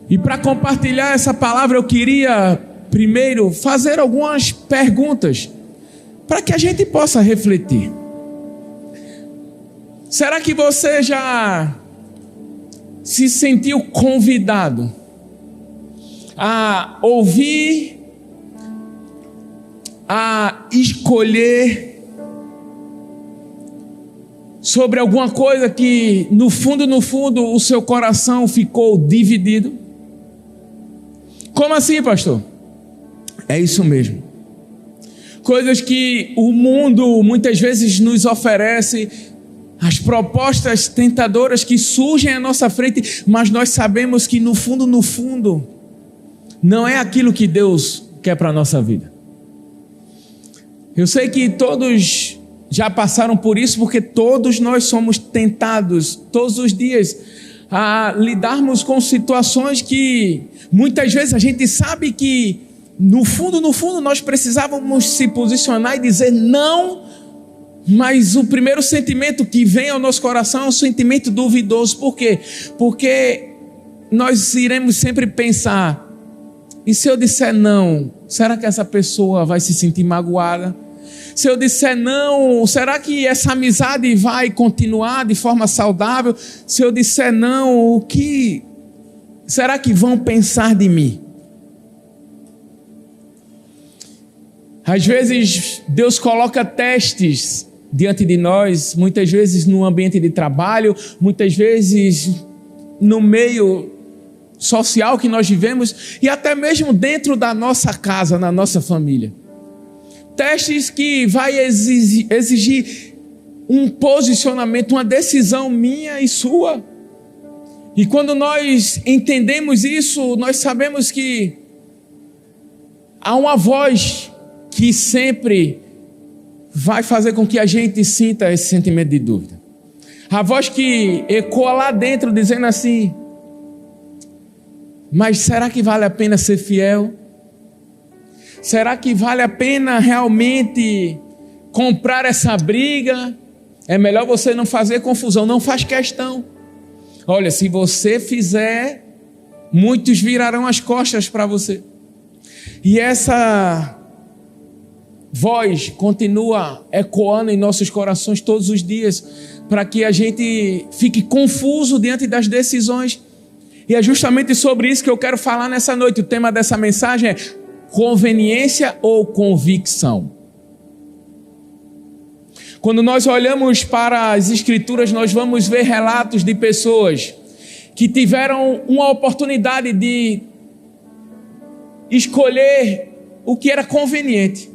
E para compartilhar essa palavra, eu queria primeiro fazer algumas perguntas para que a gente possa refletir. Será que você já se sentiu convidado a ouvir, a escolher sobre alguma coisa que no fundo o seu coração ficou dividido? Como assim, pastor? É isso mesmo. Coisas que o mundo muitas vezes nos oferece, as propostas tentadoras que surgem à nossa frente, mas nós sabemos que no fundo, não é aquilo que Deus quer para a nossa vida. Eu sei que todos já passaram por isso, porque todos nós somos tentados todos os dias a lidarmos com situações que muitas vezes a gente sabe que no fundo nós precisávamos se posicionar e dizer não, mas o primeiro sentimento que vem ao nosso coração é um sentimento duvidoso. Por quê? Porque nós iremos sempre pensar: e se eu disser não, será que essa pessoa vai se sentir magoada? Se eu disser não, será que essa amizade vai continuar de forma saudável? Se eu disser não, o que será que vão pensar de mim? Às vezes Deus coloca testes diante de nós, muitas vezes no ambiente de trabalho, muitas vezes no meio social que nós vivemos e até mesmo dentro da nossa casa, na nossa família. Testes que vai exigir um posicionamento, uma decisão minha e sua. E quando nós entendemos isso, nós sabemos que há uma voz que sempre vai fazer com que a gente sinta esse sentimento de dúvida. A voz que ecoa lá dentro dizendo assim: mas será que vale a pena ser fiel? Será que vale a pena realmente comprar essa briga? É melhor você não fazer confusão, não faz questão. Olha, se você fizer, muitos virarão as costas para você. E essa voz continua ecoando em nossos corações todos os dias, para que a gente fique confuso diante das decisões. E é justamente sobre isso que eu quero falar nessa noite. O tema dessa mensagem é conveniência ou convicção. Quando nós olhamos para as Escrituras, nós vamos ver relatos de pessoas que tiveram uma oportunidade de escolher o que era conveniente,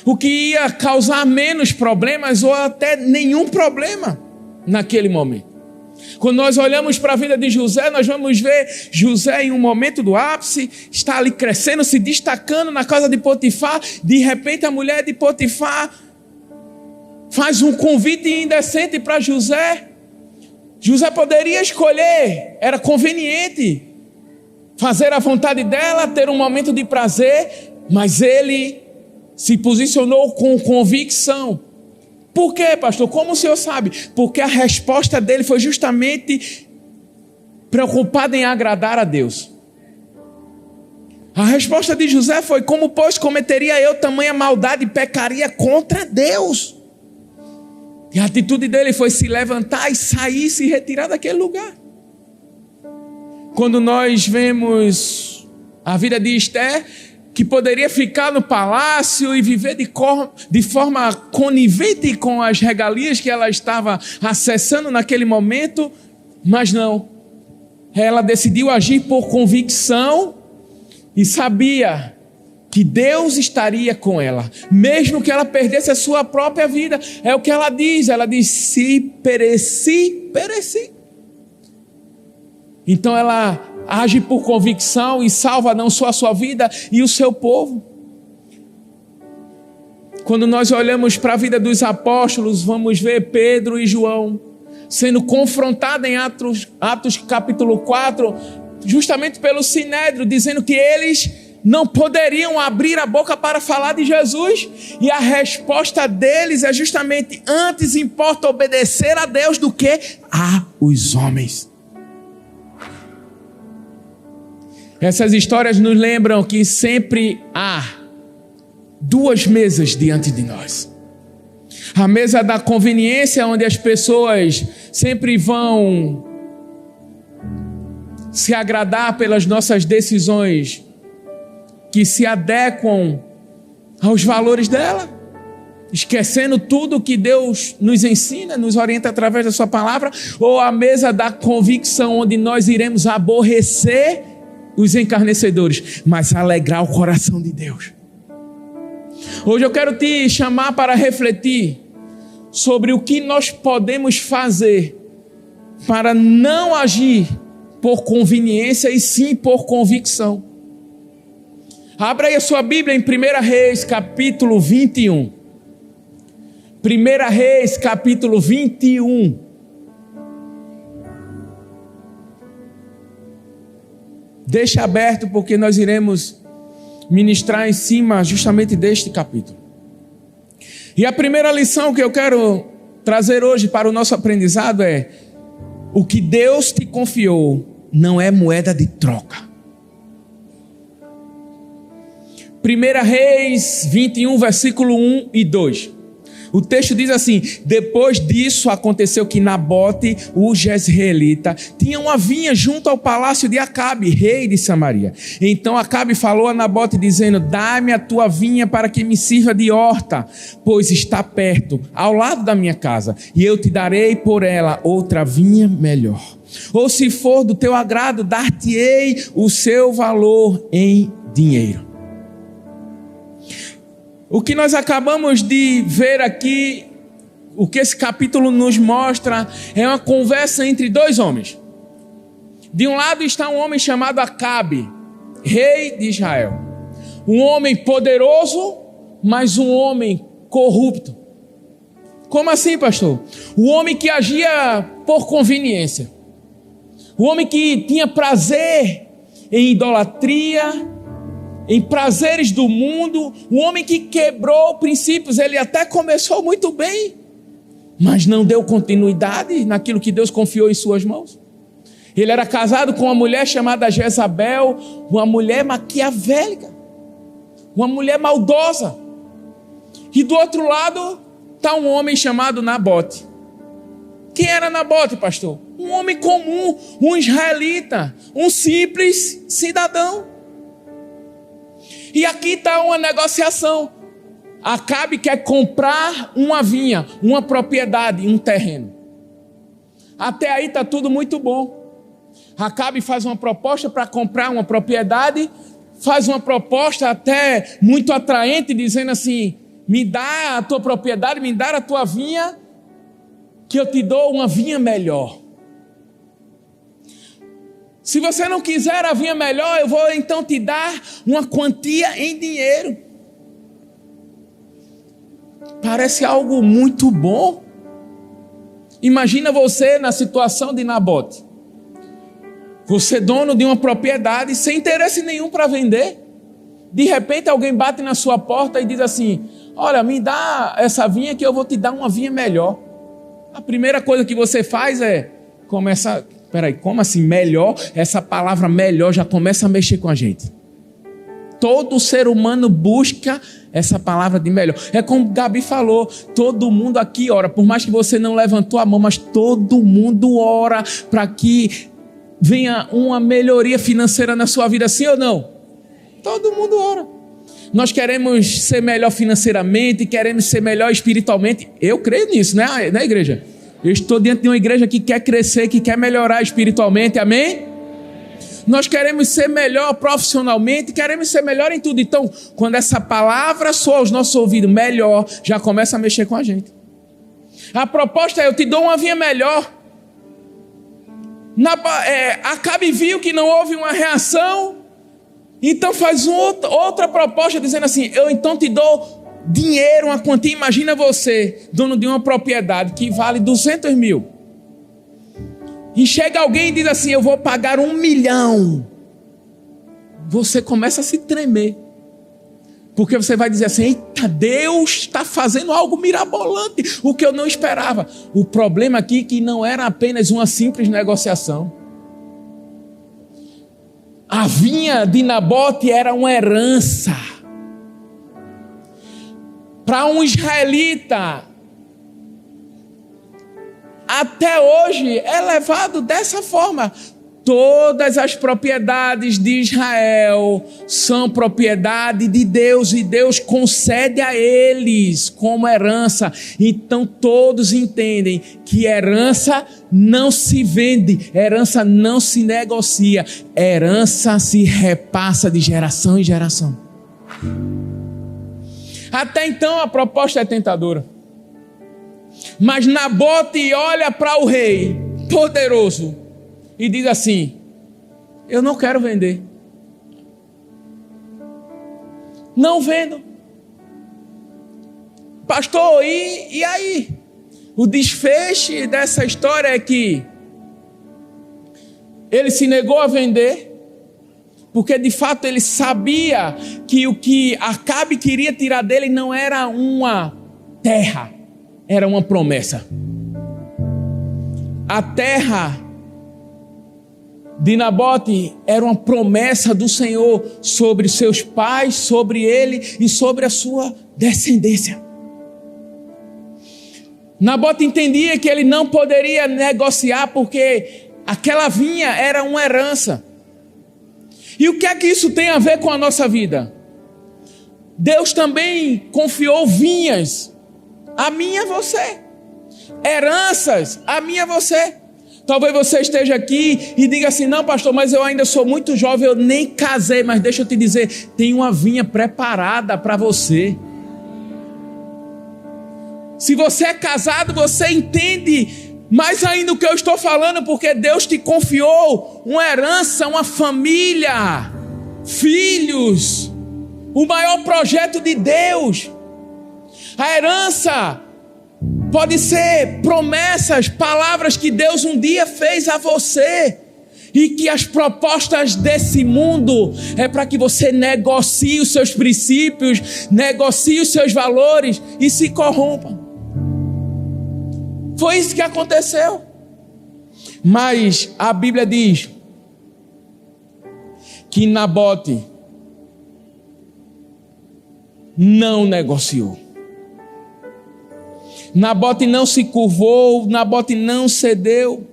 o que ia causar menos problemas ou até nenhum problema naquele momento. Quando nós olhamos para a vida de José, nós vamos ver José em um momento do ápice, está ali crescendo, se destacando na casa de Potifar. De repente a mulher de Potifar faz um convite indecente para José. José poderia escolher, era conveniente fazer a vontade dela, ter um momento de prazer, mas ele se posicionou com convicção. Por quê, pastor? Como o senhor sabe? Porque a resposta dele foi justamente preocupada em agradar a Deus. A resposta de José foi: como, pois, cometeria eu tamanha maldade e pecaria contra Deus? E a atitude dele foi se levantar e sair, se retirar daquele lugar. Quando nós vemos a vida de Esther, que poderia ficar no palácio e viver de forma conivente com as regalias que ela estava acessando naquele momento, mas não. Ela decidiu agir por convicção e sabia que Deus estaria com ela, mesmo que ela perdesse a sua própria vida. É o que ela diz, se pereci, pereci. Então ela age por convicção e salva não só a sua vida e o seu povo. Quando nós olhamos para a vida dos apóstolos, vamos ver Pedro e João sendo confrontados em Atos capítulo 4, justamente pelo Sinédrio, dizendo que eles não poderiam abrir a boca para falar de Jesus. E a resposta deles é justamente: antes importa obedecer a Deus do que a os homens. Essas histórias nos lembram que sempre há duas mesas diante de nós. A mesa da conveniência, onde as pessoas sempre vão se agradar pelas nossas decisões que se adequam aos valores dela, esquecendo tudo que Deus nos ensina, nos orienta através da sua palavra, ou a mesa da convicção, onde nós iremos aborrecer os encarnecedores, mas alegrar o coração de Deus. Hoje eu quero te chamar para refletir sobre o que nós podemos fazer para não agir por conveniência e sim por convicção. Abra aí a sua Bíblia em 1 Reis, capítulo 21. 1 Reis, capítulo 21. Deixa aberto, porque nós iremos ministrar em cima justamente deste capítulo. E a primeira lição que eu quero trazer hoje para o nosso aprendizado é: o que Deus te confiou não é moeda de troca. 1 Reis 21, versículo 1 e 2. O texto diz assim: depois disso aconteceu que Nabote, o jezreelita, tinha uma vinha junto ao palácio de Acabe, rei de Samaria. Então Acabe falou a Nabote dizendo: dá-me a tua vinha para que me sirva de horta, pois está perto, ao lado da minha casa, e eu te darei por ela outra vinha melhor. Ou se for do teu agrado, dar-te-ei o seu valor em dinheiro. O que nós acabamos de ver aqui, o que esse capítulo nos mostra, é uma conversa entre dois homens. De um lado está um homem chamado Acabe, rei de Israel. Um homem poderoso, mas um homem corrupto. Como assim, pastor? O homem que agia por conveniência. O homem que tinha prazer em idolatria, em prazeres do mundo, um homem que quebrou princípios. Ele até começou muito bem, mas não deu continuidade naquilo que Deus confiou em suas mãos. Ele era casado com uma mulher chamada Jezabel, uma mulher maquiavélica, uma mulher maldosa. E do outro lado está um homem chamado Nabote. Quem era Nabote, pastor? Um homem comum, um israelita, um simples cidadão. E aqui está uma negociação. Acabe quer comprar uma vinha, uma propriedade, um terreno. Até aí está tudo muito bom. Acabe faz uma proposta para comprar uma propriedade, faz uma proposta até muito atraente, dizendo assim: me dá a tua propriedade, me dá a tua vinha, que eu te dou uma vinha melhor. Se você não quiser a vinha melhor, eu vou então te dar uma quantia em dinheiro. Parece algo muito bom. Imagina você na situação de Nabote. Você dono de uma propriedade sem interesse nenhum para vender. De repente alguém bate na sua porta e diz assim: olha, me dá essa vinha que eu vou te dar uma vinha melhor. A primeira coisa que você faz é começar... Peraí, como assim melhor? Essa palavra melhor já começa a mexer com a gente. Todo ser humano busca essa palavra de melhor. É como Gabi falou, todo mundo aqui ora. Por mais que você não levantou a mão, mas todo mundo ora para que venha uma melhoria financeira na sua vida, sim ou não? Todo mundo ora. Nós queremos ser melhor financeiramente, queremos ser melhor espiritualmente. Eu creio nisso, né, igreja? Eu estou diante de uma igreja que quer crescer, que quer melhorar espiritualmente, amém? Nós queremos ser melhor profissionalmente, queremos ser melhor em tudo. Então, quando essa palavra soa aos nossos ouvidos, melhor, já começa a mexer com a gente. A proposta é: eu te dou uma vinha melhor. Acabe viu que não houve uma reação, então faz outra proposta, dizendo assim: eu então te dou dinheiro, uma quantia. Imagina você, dono de uma propriedade que vale 200 mil. E chega alguém e diz assim: eu vou pagar 1 milhão. Você começa a se tremer. Porque você vai dizer assim: eita, Deus está fazendo algo mirabolante, o que eu não esperava. O problema aqui é que não era apenas uma simples negociação. A vinha de Nabote era uma herança. Para um israelita, até hoje é levado dessa forma. Todas as propriedades de Israel são propriedade de Deus e Deus concede a eles como herança. Então todos entendem que herança não se vende, herança não se negocia, herança se repassa de geração em geração. Até então a proposta é tentadora. Mas Nabote olha para o rei poderoso e diz assim: eu não quero vender. Não vendo. Pastor, e aí? O desfecho dessa história é que ele se negou a vender, porque de fato ele sabia que o que Acabe queria tirar dele não era uma terra, era uma promessa. A terra de Nabote era uma promessa do Senhor sobre seus pais, sobre ele e sobre a sua descendência. Nabote entendia que ele não poderia negociar porque aquela vinha era uma herança. E o que é que isso tem a ver com a nossa vida? Deus também confiou vinhas a mim e a você, heranças a mim e a você. Talvez você esteja aqui e diga assim: não, pastor, mas eu ainda sou muito jovem, eu nem casei. Mas deixa eu te dizer, tem uma vinha preparada para você. Se você é casado, você entende mais ainda o que eu estou falando, porque Deus te confiou uma herança, uma família, filhos, o maior projeto de Deus. A herança pode ser promessas, palavras que Deus um dia fez a você. E que as propostas desse mundo é para que você negocie os seus princípios, negocie os seus valores e se corrompa. Foi isso que aconteceu. Mas a Bíblia diz que Nabote não negociou. Nabote não se curvou, Nabote não cedeu,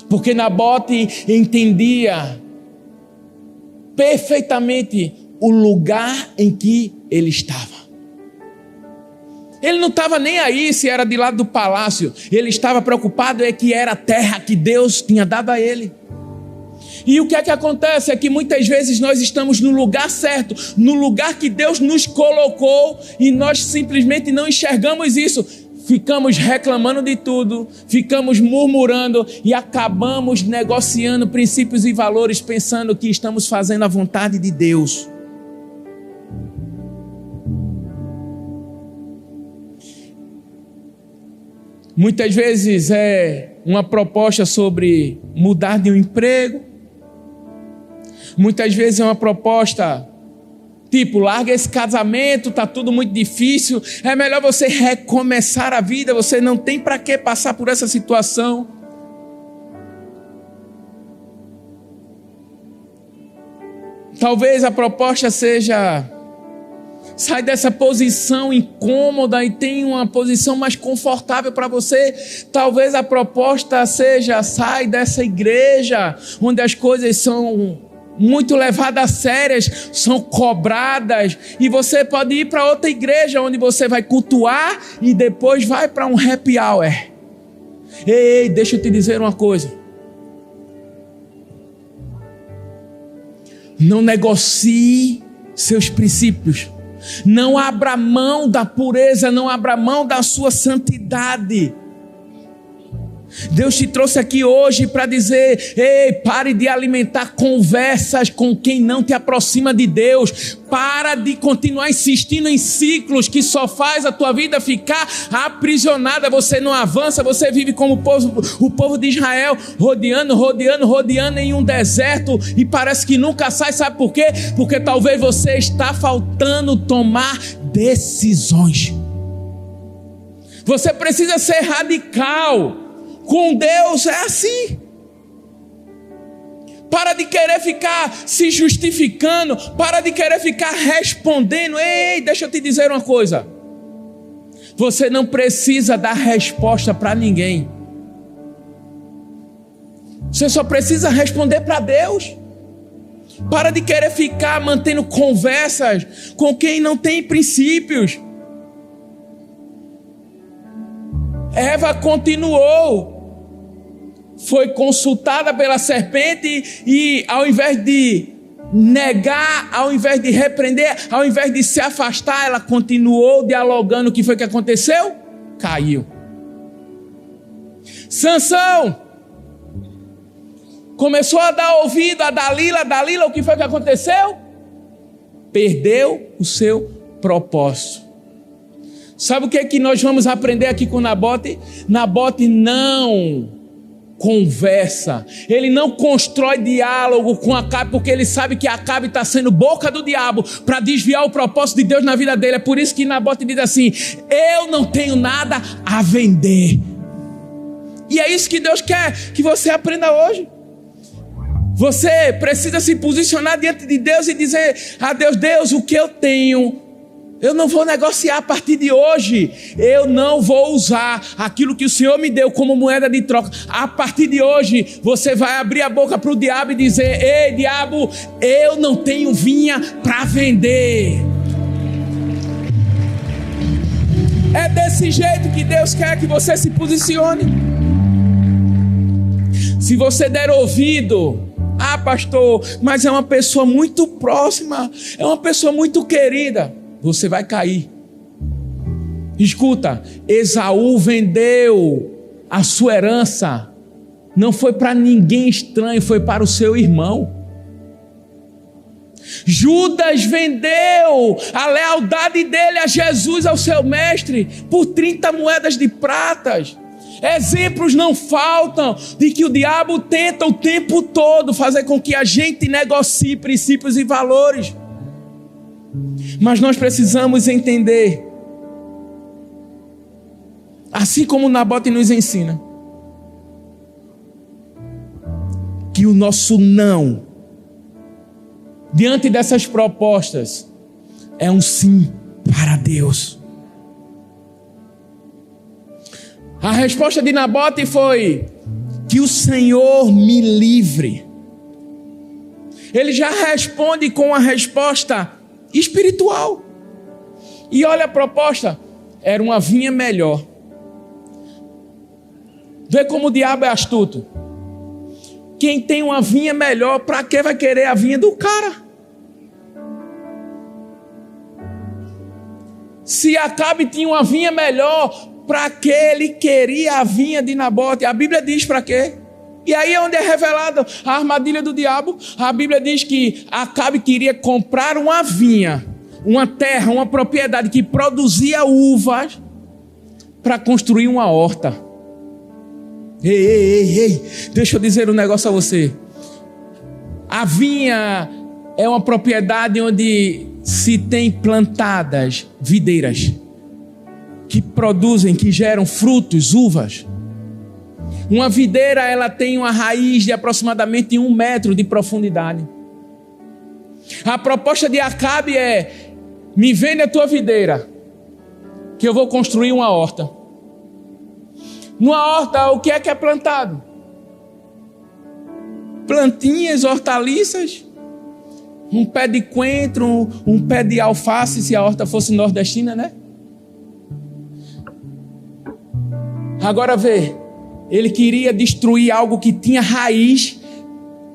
porque Nabote entendia perfeitamente o lugar em que ele estava. Ele não estava nem aí se era de lado do palácio, ele estava preocupado que era a terra que Deus tinha dado a ele. E o que é que acontece? É que muitas vezes nós estamos no lugar certo, no lugar que Deus nos colocou, e nós simplesmente não enxergamos isso. Ficamos reclamando de tudo, ficamos murmurando e acabamos negociando princípios e valores, pensando que estamos fazendo a vontade de Deus. Muitas vezes é uma proposta sobre mudar de um emprego. Muitas vezes é uma proposta tipo: larga esse casamento, está tudo muito difícil, é melhor você recomeçar a vida, você não tem para que passar por essa situação. Talvez a proposta seja: sai dessa posição incômoda e tem uma posição mais confortável para você. Talvez a proposta seja: sai dessa igreja onde as coisas são muito levadas a sérias, são cobradas, e você pode ir para outra igreja onde você vai cultuar e depois vai para um happy hour. Ei, deixa eu te dizer uma coisa: não negocie seus princípios, não abra mão da pureza, não abra mão da sua santidade. Deus te trouxe aqui hoje para dizer: ei, pare de alimentar conversas com quem não te aproxima de Deus. Para de continuar insistindo em ciclos que só faz a tua vida ficar aprisionada. Você não avança, você vive como o povo de Israel, rodeando em um deserto e parece que nunca sai. Sabe por quê? Porque talvez você está faltando tomar decisões. Você precisa ser radical. Com Deus é assim. Para de querer ficar se justificando. Para de querer ficar respondendo. Ei, deixa eu te dizer uma coisa. Você não precisa dar resposta para ninguém. Você só precisa responder para Deus. Para de querer ficar mantendo conversas com quem não tem princípios. Eva continuou. Foi consultada pela serpente e ao invés de negar, ao invés de repreender, ao invés de se afastar, ela continuou dialogando. O que foi que aconteceu? Caiu. Sansão começou a dar ouvido a Dalila, o que foi que aconteceu? Perdeu o seu propósito. Sabe o que é que nós vamos aprender aqui com Nabote? Nabote não conversa, ele não constrói diálogo com Acabe, porque ele sabe que Acabe está sendo boca do diabo para desviar o propósito de Deus na vida dele. É por isso que Nabote diz assim: eu não tenho nada a vender. E é isso que Deus quer que você aprenda hoje. Você precisa se posicionar diante de Deus e dizer a Deus: Deus, o que eu tenho, eu não vou negociar a partir de hoje. Eu não vou usar aquilo que o Senhor me deu como moeda de troca. A partir de hoje, você vai abrir a boca para o diabo e dizer: ei, diabo, eu não tenho vinha para vender. É desse jeito que Deus quer que você se posicione. Se você der ouvido: ah, pastor, mas é uma pessoa muito próxima, é uma pessoa muito querida, você vai cair. Escuta, Esaú vendeu a sua herança, não foi para ninguém estranho, foi para o seu irmão. Judas vendeu a lealdade dele a Jesus, ao seu mestre, por 30 moedas de pratas. Exemplos não faltam de que o diabo tenta o tempo todo fazer com que a gente negocie princípios e valores. Mas nós precisamos entender, assim como Nabote nos ensina, que o nosso não diante dessas propostas é um sim para Deus. A resposta de Nabote foi: que o Senhor me livre. Ele já responde com a resposta espiritual. E olha a proposta: era uma vinha melhor. Vê como o diabo é astuto. Quem tem uma vinha melhor, para que vai querer a vinha do cara? Se Acabe tinha uma vinha melhor, para que ele queria a vinha de Nabote? A Bíblia diz para quê? E aí é onde é revelada a armadilha do diabo. A Bíblia diz que Acabe queria comprar uma vinha, uma terra, uma propriedade que produzia uvas, para construir uma horta. Ei, deixa eu dizer um negócio a você. A vinha é uma propriedade onde se tem plantadas videiras que produzem, que geram frutos, uvas. Uma videira, ela tem uma raiz de aproximadamente 1 metro de profundidade. A proposta de Acabe é: me vende a tua videira, que eu vou construir uma horta. Numa horta, o que é plantado? Plantinhas, hortaliças, um pé de coentro, um pé de alface, se a horta fosse nordestina, né? Agora vê, ele queria destruir algo que tinha raiz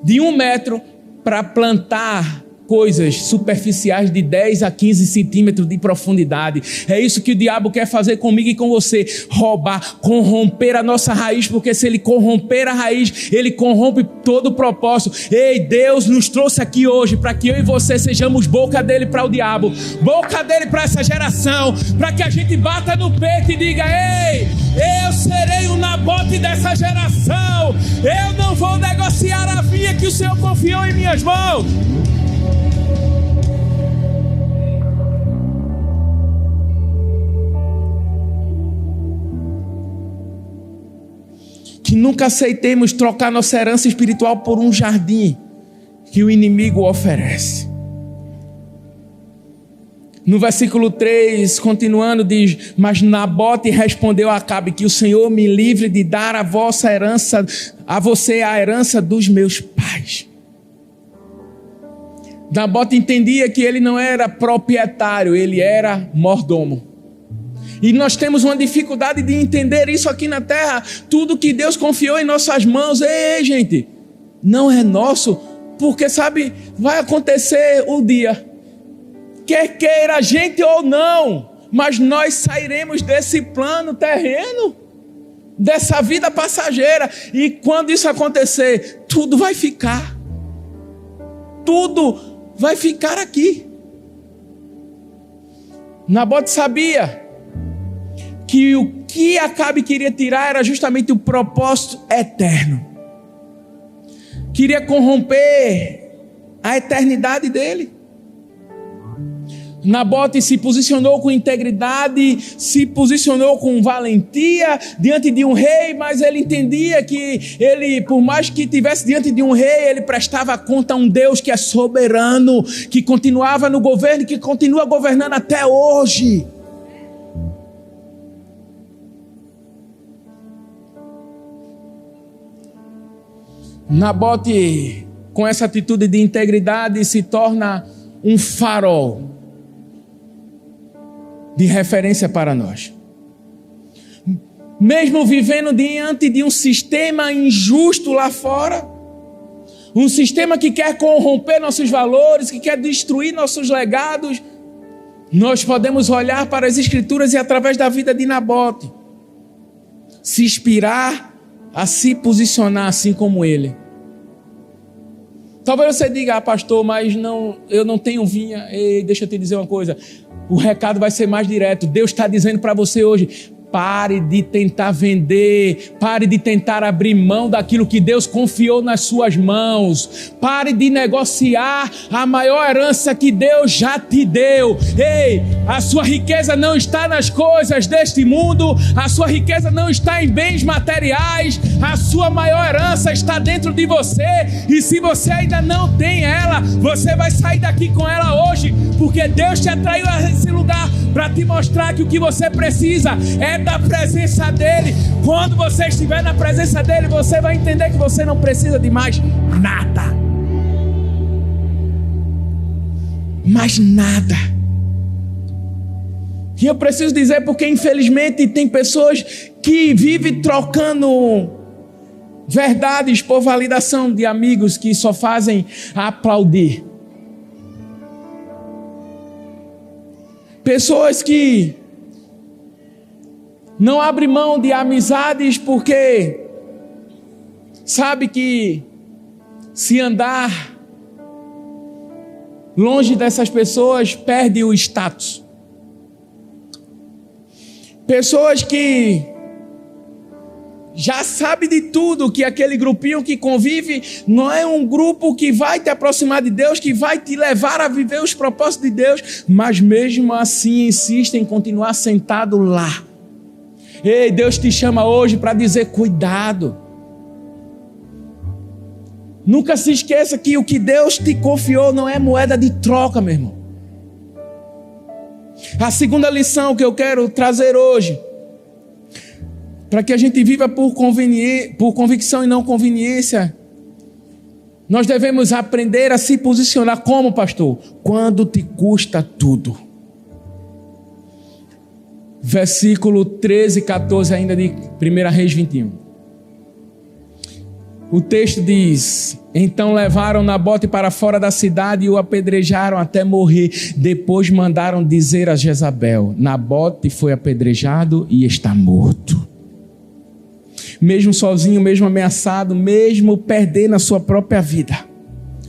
de 1 metro para plantar coisas superficiais de 10 a 15 centímetros de profundidade. É isso que o diabo quer fazer comigo e com você: roubar, corromper a nossa raiz, porque se ele corromper a raiz, ele corrompe todo o propósito. Ei, Deus nos trouxe aqui hoje para que eu e você sejamos boca dele para o diabo, boca dele para essa geração, para que a gente bata no peito e diga: ei, eu serei o Nabote dessa geração, eu não vou negociar a vinha que o Senhor confiou em minhas mãos. Que nunca aceitemos trocar nossa herança espiritual por um jardim. que o inimigo oferece. No versículo 3, continuando, diz: mas Nabote respondeu a Acabe: que o Senhor me livre de dar a você a herança dos meus pais. Nabote entendia que ele não era proprietário, ele era mordomo. E nós temos uma dificuldade de entender isso aqui na terra. Tudo que Deus confiou em nossas mãos, ei gente, não é nosso, porque sabe, vai acontecer o dia, quer queira a gente ou não, mas nós sairemos desse plano terreno, dessa vida passageira, e quando isso acontecer, tudo vai ficar aqui. Nabote sabia que o que Acabe queria tirar era justamente o propósito eterno. Queria corromper a eternidade dele. Nabote se posicionou com integridade, se posicionou com valentia diante de um rei, mas ele entendia que ele, por mais que estivesse diante de um rei, ele prestava conta a um Deus que é soberano, que continuava no governo e que continua governando até hoje. Nabote, com essa atitude de integridade, se torna um farol de referência para nós. Mesmo vivendo diante de um sistema injusto lá fora, um sistema que quer corromper nossos valores, que quer destruir nossos legados, nós podemos olhar para as Escrituras e, através da vida de Nabote, se inspirar a se posicionar assim como ele. Talvez você diga: pastor, mas eu não tenho vinha. Ei, deixa eu te dizer uma coisa, o recado vai ser mais direto. Deus está dizendo para você hoje: pare de tentar vender, pare de tentar abrir mão daquilo que Deus confiou nas suas mãos, pare de negociar a maior herança que Deus já te deu. Ei, a sua riqueza não está nas coisas deste mundo, a sua riqueza não está em bens materiais, a sua maior herança está dentro de você, e se você ainda não tem ela, você vai sair daqui com ela hoje, porque Deus te atraiu a esse lugar para te mostrar que o que você precisa é da presença dele. Quando você estiver na presença dele, você vai entender que você não precisa de mais nada. Mais nada. E eu preciso dizer, porque infelizmente tem pessoas que vivem trocando verdades por validação de amigos que só fazem aplaudir. Pessoas que não abrem mão de amizades porque sabe que se andar longe dessas pessoas perde o status. Pessoas que já sabem de tudo, que aquele grupinho que convive não é um grupo que vai te aproximar de Deus, que vai te levar a viver os propósitos de Deus, mas mesmo assim insistem em continuar sentado lá. Ei, Deus te chama hoje para dizer: cuidado. Nunca se esqueça que o que Deus te confiou não é moeda de troca, meu irmão. A segunda lição que eu quero trazer hoje, para que a gente viva por convicção e não conveniência, nós devemos aprender a se posicionar como, pastor? Quando te custa tudo. Versículo 13 e 14 ainda de 1 Reis 21. O texto diz: então levaram Nabote para fora da cidade e o apedrejaram até morrer. Depois mandaram dizer a Jezabel: Nabote foi apedrejado e está morto. Mesmo sozinho, mesmo ameaçado, mesmo perdendo a sua própria vida,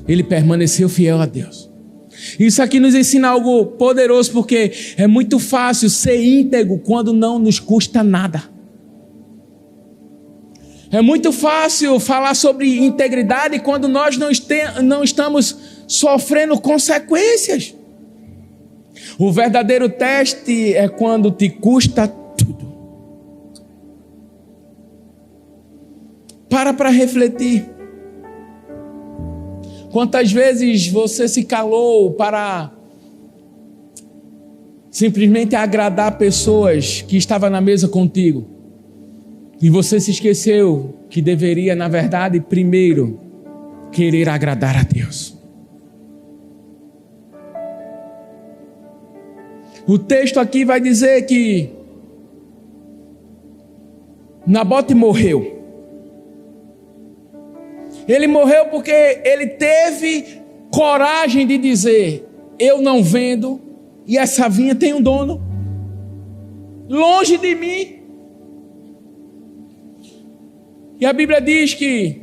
ele permaneceu fiel a Deus. Isso aqui nos ensina algo poderoso, porque é muito fácil ser íntegro quando não nos custa nada. É muito fácil falar sobre integridade quando nós não estamos sofrendo consequências. O verdadeiro teste é quando te custa tudo. Para refletir. Quantas vezes você se calou para simplesmente agradar pessoas que estavam na mesa contigo? E você se esqueceu que deveria, na verdade, primeiro querer agradar a Deus. O texto aqui vai dizer que Nabote morreu. Ele morreu porque ele teve coragem de dizer: eu não vendo, e essa vinha tem um dono, longe de mim. E a Bíblia diz que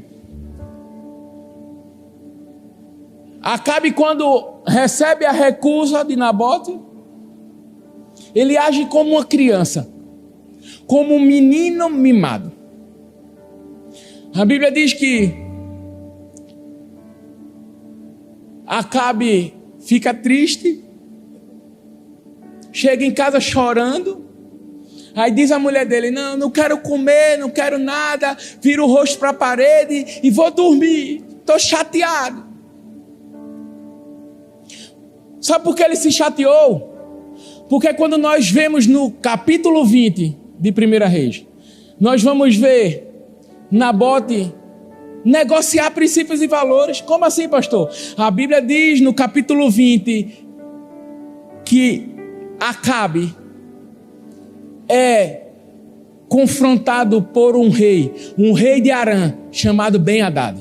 Acabe, quando recebe a recusa de Nabote, ele age como uma criança, como um menino mimado. A Bíblia diz que Acabe fica triste, chega em casa chorando. Aí diz a mulher dele: não quero comer, não quero nada, vira o rosto para a parede e vou dormir, estou chateado. Sabe por que ele se chateou? Porque quando nós vemos no capítulo 20 de 1 Reis, nós vamos ver Nabote negociar princípios e valores. Como assim, pastor? A Bíblia diz no capítulo 20 que Acabe é confrontado por um rei de Arã, chamado Ben-Hadad.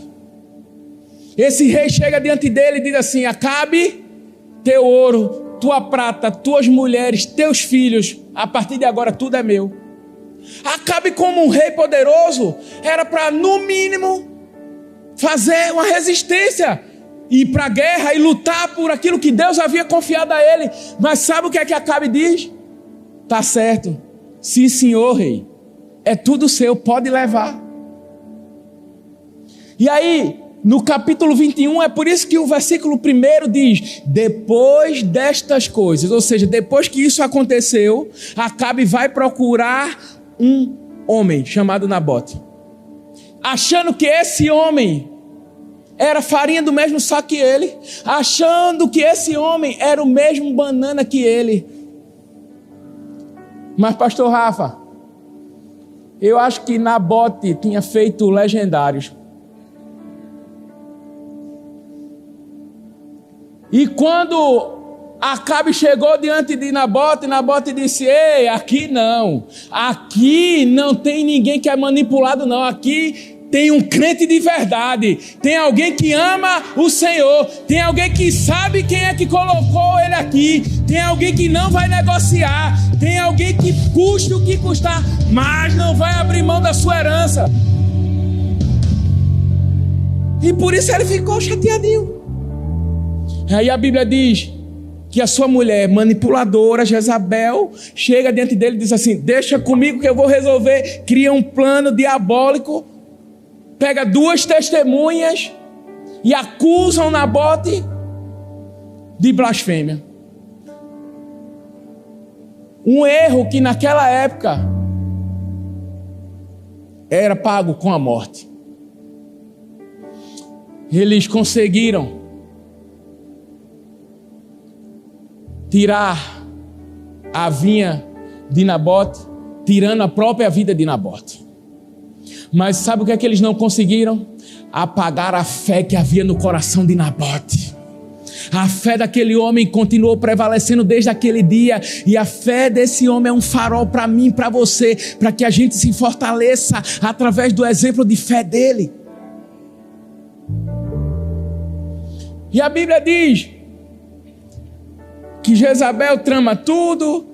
Esse rei chega diante dele e diz assim: Acabe, teu ouro, tua prata, tuas mulheres, teus filhos, a partir de agora tudo é meu. Acabe, como um rei poderoso, era para, no mínimo, fazer uma resistência, ir para a guerra e lutar por aquilo que Deus havia confiado a ele. Mas sabe o que é que Acabe diz? Tá certo, sim senhor rei, é tudo seu, pode levar. E aí, no capítulo 21, é por isso que o versículo 1 diz: depois destas coisas, ou seja, depois que isso aconteceu, Acabe vai procurar um homem chamado Nabote, achando que esse homem era farinha do mesmo saco que ele, achando que esse homem era o mesmo banana que ele. Mas, pastor Rafa, eu acho que Nabote tinha feito legendários. E quando Acabe chegou diante de Nabote, Nabote disse: ei, aqui não tem ninguém que é manipulado não, aqui tem um crente de verdade, tem alguém que ama o Senhor, tem alguém que sabe quem é que colocou ele aqui, tem alguém que não vai negociar, tem alguém que custe o que custar, mas não vai abrir mão da sua herança. E por isso ele ficou chateadinho. Aí a Bíblia diz que a sua mulher manipuladora, Jezabel, chega diante dele e diz assim: deixa comigo que eu vou resolver. Cria um plano diabólico, pega 2 testemunhas e acusam Nabote de blasfêmia. Um erro que naquela época era pago com a morte. Eles conseguiram tirar a vinha de Nabote, tirando a própria vida de Nabote. Mas sabe o que é que eles não conseguiram? Apagar a fé que havia no coração de Nabote. A fé daquele homem continuou prevalecendo desde aquele dia, e a fé desse homem é um farol para mim e para você, para que a gente se fortaleça através do exemplo de fé dele. E a Bíblia diz que Jezabel trama tudo,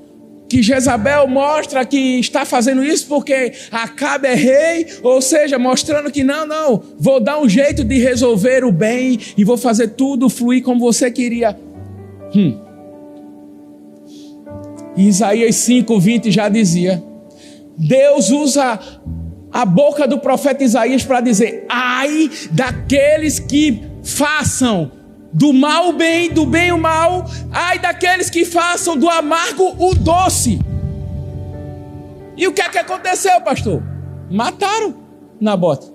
que Jezabel mostra que está fazendo isso porque Acabe é rei, ou seja, mostrando que não, vou dar um jeito de resolver o bem e vou fazer tudo fluir como você queria. Isaías 5:20 já dizia, Deus usa a boca do profeta Isaías para dizer: ai daqueles que façam do mal o bem, do bem o mal, ai daqueles que façam do amargo o doce. E o que é que aconteceu, pastor? Mataram Nabote.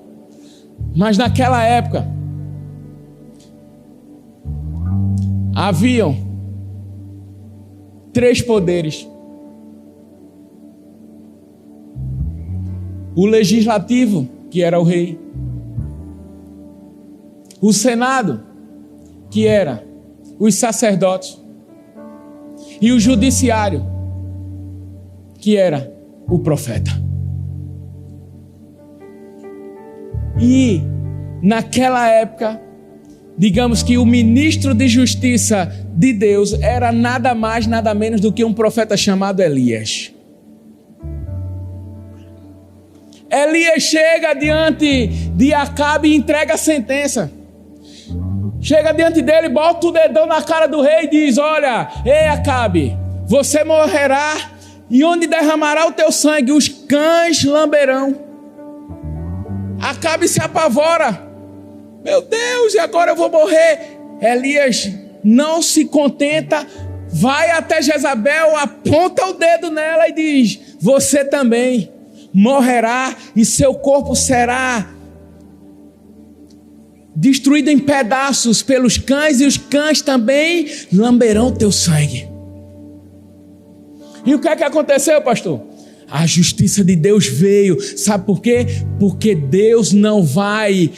Mas naquela época, haviam 3 poderes: o legislativo, que era o rei; o senado, que era os sacerdotes; e o judiciário, que era o profeta. E naquela época, digamos que o ministro de justiça de Deus era nada mais, nada menos do que um profeta chamado Elias. Elias chega diante de Acabe e entrega a sentença. Chega diante dele, bota o dedão na cara do rei e diz: olha, ei Acabe, você morrerá, e onde derramará o teu sangue, os cães lamberão. Acabe se apavora. Meu Deus, e agora eu vou morrer? Elias não se contenta, vai até Jezabel, aponta o dedo nela e diz: você também morrerá, e seu corpo será destruído em pedaços pelos cães, e os cães também lamberão o teu sangue. E o que é que aconteceu, pastor? A justiça de Deus veio. Sabe por quê? Porque Deus não vai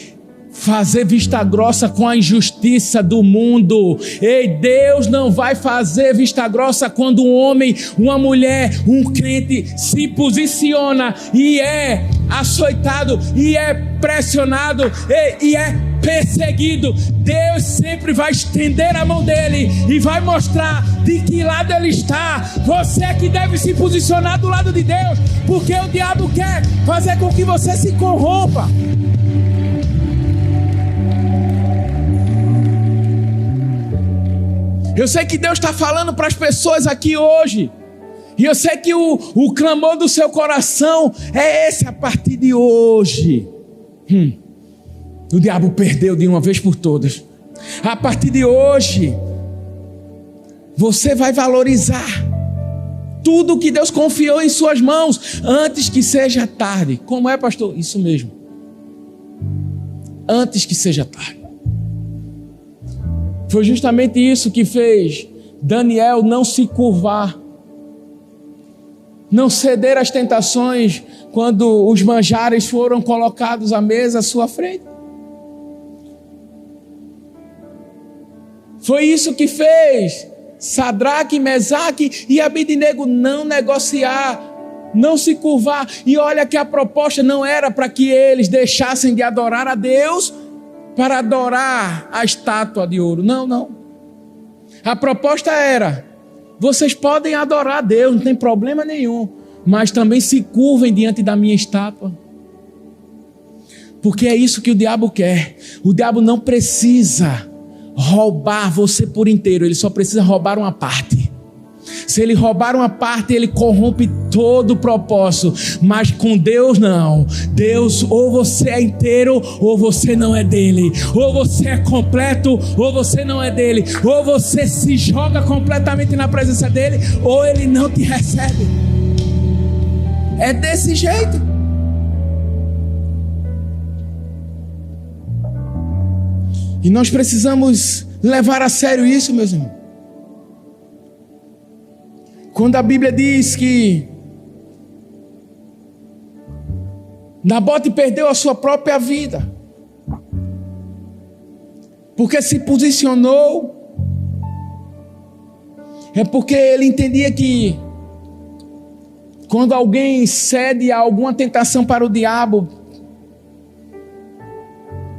fazer vista grossa com a injustiça do mundo. Ei, Deus não vai fazer vista grossa quando um homem, uma mulher, um crente se posiciona e é açoitado, e é pressionado, e é perseguido. Deus sempre vai estender a mão dele e vai mostrar de que lado ele está. Você que deve se posicionar do lado de Deus, porque o diabo quer fazer com que você se corrompa. Eu sei que Deus está falando para as pessoas aqui hoje, e eu sei que o clamor do seu coração é esse: a partir de hoje, o diabo perdeu de uma vez por todas. A partir de hoje, você vai valorizar tudo que Deus confiou em suas mãos, antes que seja tarde. Como é, pastor? Isso mesmo, antes que seja tarde. Foi justamente isso que fez Daniel não se curvar, não ceder às tentações quando os manjares foram colocados à mesa à sua frente. Foi isso que fez Sadraque, Mesaque e Abednego não negociar, não se curvar. E olha que a proposta não era para que eles deixassem de adorar a Deus para adorar a estátua de ouro. Não, não. A proposta era: vocês podem adorar a Deus, não tem problema nenhum, mas também se curvem diante da minha estátua. Porque é isso que o diabo quer. O diabo não precisa roubar você por inteiro, ele só precisa roubar uma parte. Se ele roubar uma parte, ele corrompe todo o propósito. Mas com Deus não. Deus, ou você é inteiro, ou você não é dele. Ou você é completo, ou você não é dele. Ou você se joga completamente na presença dele, ou ele não te recebe. É desse jeito. E nós precisamos levar a sério isso, meus irmãos. Quando a Bíblia diz que Nabote perdeu a sua própria vida, porque se posicionou, é porque ele entendia que quando alguém cede a alguma tentação para o diabo,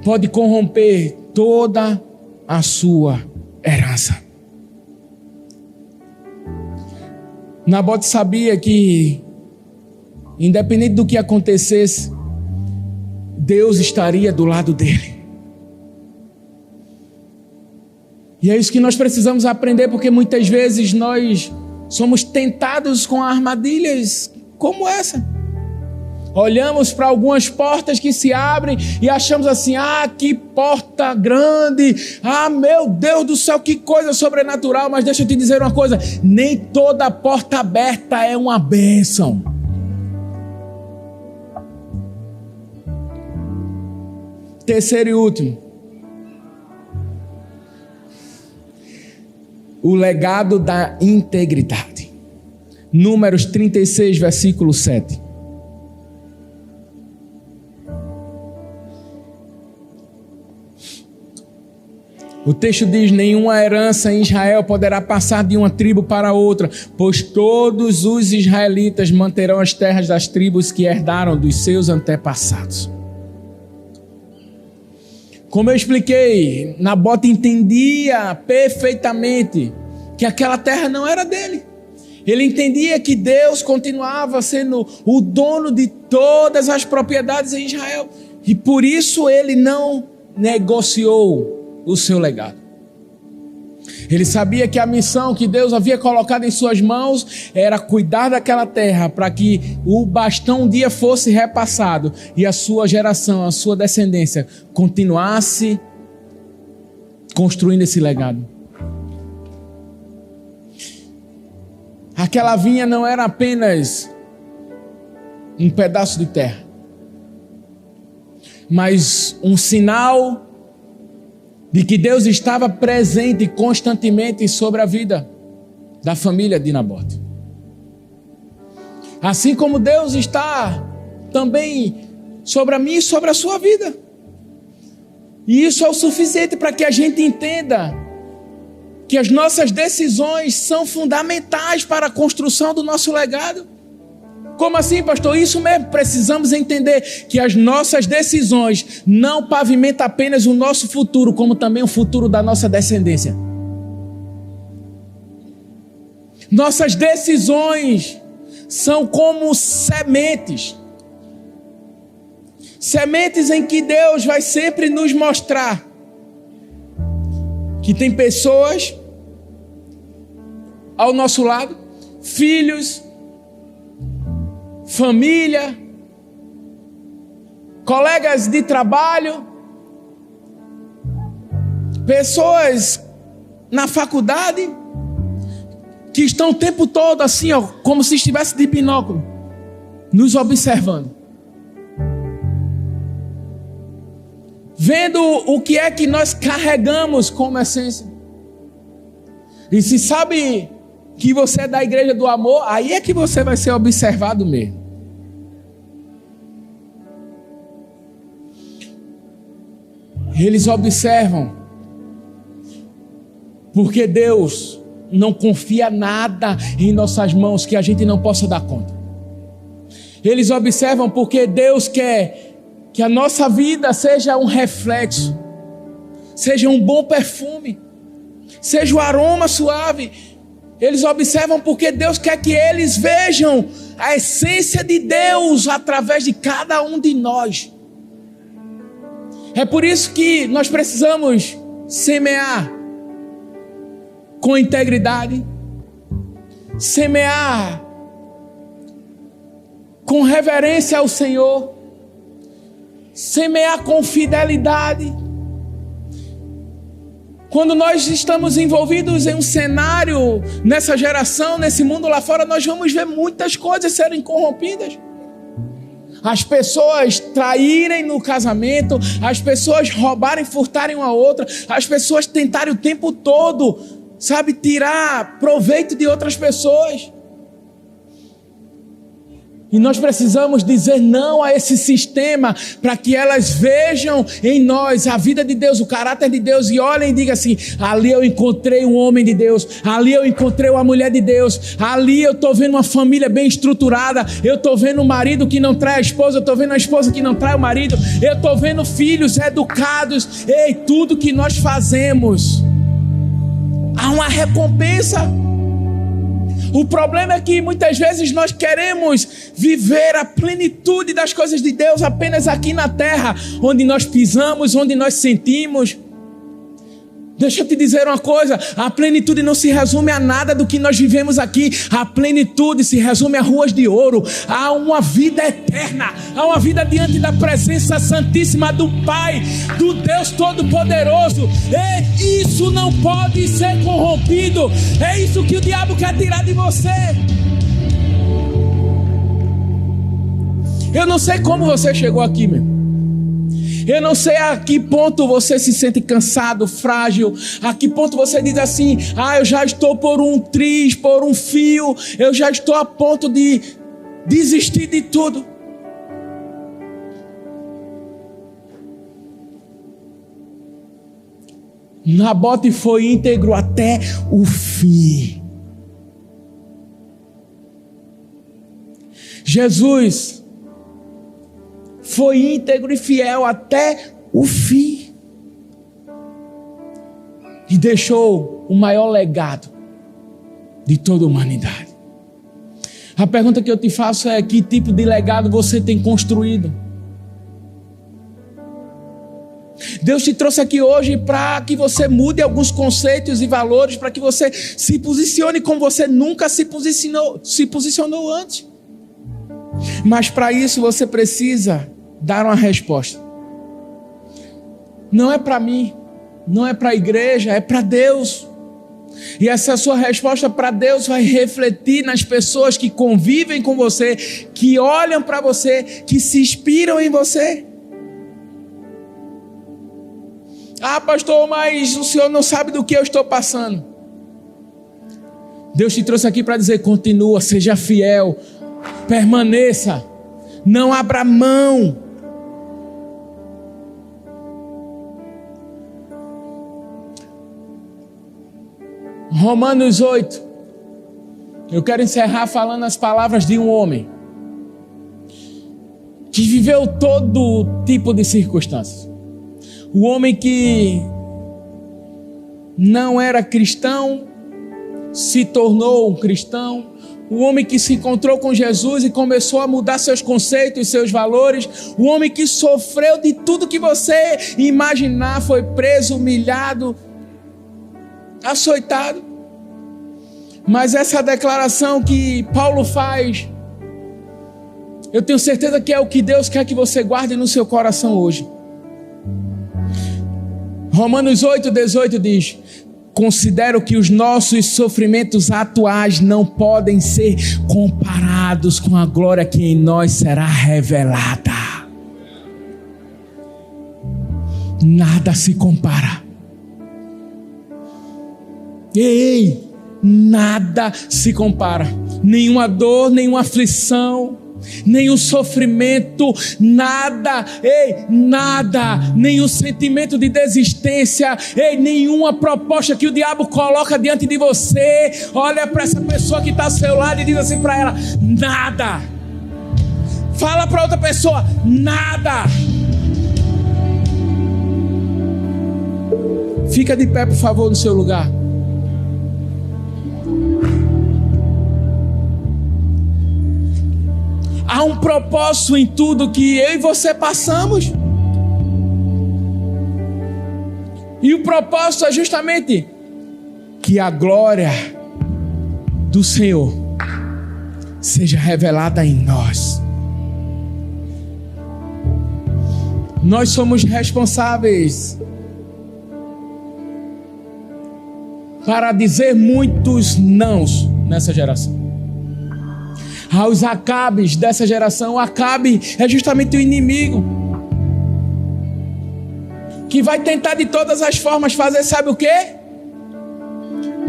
pode corromper toda a sua herança. Nabote sabia que, independente do que acontecesse, Deus estaria do lado dele. E é isso que nós precisamos aprender, porque muitas vezes nós somos tentados com armadilhas como essa. Olhamos para algumas portas que se abrem e achamos assim: ah, que porta grande, ah, meu Deus do céu, que coisa sobrenatural. Mas deixa eu te dizer uma coisa: nem toda porta aberta é uma bênção. Terceiro e último, o legado da integridade. Números 36, versículo 7. O texto diz: nenhuma herança em Israel poderá passar de uma tribo para outra, pois todos os israelitas manterão as terras das tribos que herdaram dos seus antepassados. Como eu expliquei, Nabote entendia perfeitamente que aquela terra não era dele. Ele entendia que Deus continuava sendo o dono de todas as propriedades em Israel. E por isso ele não negociou o seu legado. Ele sabia que a missão que Deus havia colocado em suas mãos era cuidar daquela terra para que o bastão um dia fosse repassado e a sua geração, a sua descendência continuasse construindo esse legado. Aquela vinha não era apenas um pedaço de terra, mas um sinal de que Deus estava presente constantemente sobre a vida da família de Nabote. Assim como Deus está também sobre a minha e sobre a sua vida. E isso é o suficiente para que a gente entenda que as nossas decisões são fundamentais para a construção do nosso legado. Como assim, pastor? Isso mesmo, precisamos entender que as nossas decisões não pavimentam apenas o nosso futuro, como também o futuro da nossa descendência. Nossas decisões são como sementes. Sementes em que Deus vai sempre nos mostrar que tem pessoas ao nosso lado, filhos, família, colegas de trabalho, pessoas na faculdade que estão o tempo todo assim, ó, como se estivesse de binóculo, nos observando, vendo o que é que nós carregamos como essência. E se sabe que você é da igreja do amor, aí é que você vai ser observado mesmo. Eles observam porque Deus não confia nada em nossas mãos que a gente não possa dar conta. Eles observam porque Deus quer que a nossa vida seja um reflexo, seja um bom perfume, seja o aroma suave. Eles observam porque Deus quer que eles vejam a essência de Deus através de cada um de nós. É por isso que nós precisamos semear com integridade, semear com reverência ao Senhor, semear com fidelidade. Quando nós estamos envolvidos em um cenário, nessa geração, nesse mundo lá fora, nós vamos ver muitas coisas serem corrompidas. As pessoas traírem no casamento, as pessoas roubarem, furtarem uma outra, as pessoas tentarem o tempo todo, sabe, tirar proveito de outras pessoas. E nós precisamos dizer não a esse sistema para que elas vejam em nós a vida de Deus, o caráter de Deus e olhem e digam assim: ali eu encontrei um homem de Deus, ali eu encontrei uma mulher de Deus, ali eu estou vendo uma família bem estruturada, eu estou vendo um marido que não trai a esposa, eu estou vendo a esposa que não trai o marido, eu estou vendo filhos educados. Ei, tudo que nós fazemos há uma recompensa. O problema é que muitas vezes nós queremos viver a plenitude das coisas de Deus apenas aqui na terra, onde nós pisamos, onde nós sentimos. Deixa eu te dizer uma coisa: a plenitude não se resume a nada do que nós vivemos aqui. A plenitude se resume a ruas de ouro, a uma vida eterna, a uma vida diante da presença santíssima do Pai, do Deus Todo-Poderoso. E isso não pode ser corrompido. É isso que o diabo quer tirar de você. Eu não sei como você chegou aqui, meu. Eu não sei a que ponto você se sente cansado, frágil, a que ponto você diz assim: eu já estou por um triz, por um fio, eu já estou a ponto de desistir de tudo. Nabote foi íntegro até o fim. Jesus foi íntegro e fiel até o fim. E deixou o maior legado de toda a humanidade. A pergunta que eu te faço é: que tipo de legado você tem construído? Deus te trouxe aqui hoje para que você mude alguns conceitos e valores, para que você se posicione como você nunca se posicionou antes. Mas para isso você precisa dar uma resposta. Não é para mim, não é para a igreja, é para Deus. E essa sua resposta para Deus vai refletir nas pessoas que convivem com você, que olham para você, que se inspiram em você. Pastor, mas o senhor não sabe do que eu estou passando. Deus te trouxe aqui para dizer: continua, seja fiel, permaneça, não abra mão. Romanos 8. Eu quero encerrar falando as palavras de um homem que viveu todo tipo de circunstâncias. O homem que não era cristão se tornou um cristão. O homem que se encontrou com Jesus e começou a mudar seus conceitos, seus valores. O homem que sofreu de tudo que você imaginar, foi preso, humilhado, açoitado. Mas essa declaração que Paulo faz, eu tenho certeza que é o que Deus quer que você guarde no seu coração hoje. Romanos 8:18 diz: considero que os nossos sofrimentos atuais não podem ser comparados com a glória que em nós será revelada. Nada se compara. Ei, nada se compara. Nenhuma dor, nenhuma aflição, nenhum sofrimento, nada, nada, nenhum sentimento de desistência, nenhuma proposta que o diabo coloca diante de você. Olha para essa pessoa que está ao seu lado e diz assim para ela: nada. Fala para outra pessoa: nada. Fica de pé, por favor, no seu lugar. Há um propósito em tudo que eu e você passamos. E o propósito é justamente que a glória do Senhor seja revelada em nós. Nós somos responsáveis para dizer muitos nãos nessa geração. Aos Acabes dessa geração. Acabe é justamente o inimigo que vai tentar de todas as formas fazer, sabe o quê?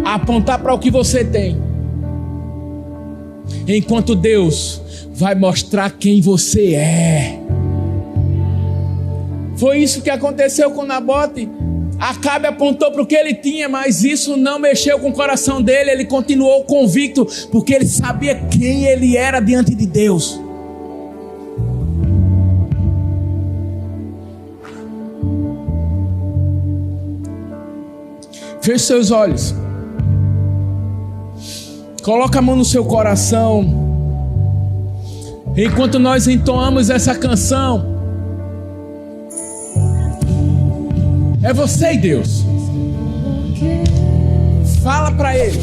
Apontar para o que você tem, enquanto Deus vai mostrar quem você é. Foi isso que aconteceu com Nabote. Acabe apontou para o que ele tinha, mas isso não mexeu com o coração dele. Ele continuou convicto, porque ele sabia quem ele era diante de Deus. Feche seus olhos. Coloca a mão no seu coração. Enquanto nós entoamos essa canção, é você e Deus. Fala para Ele.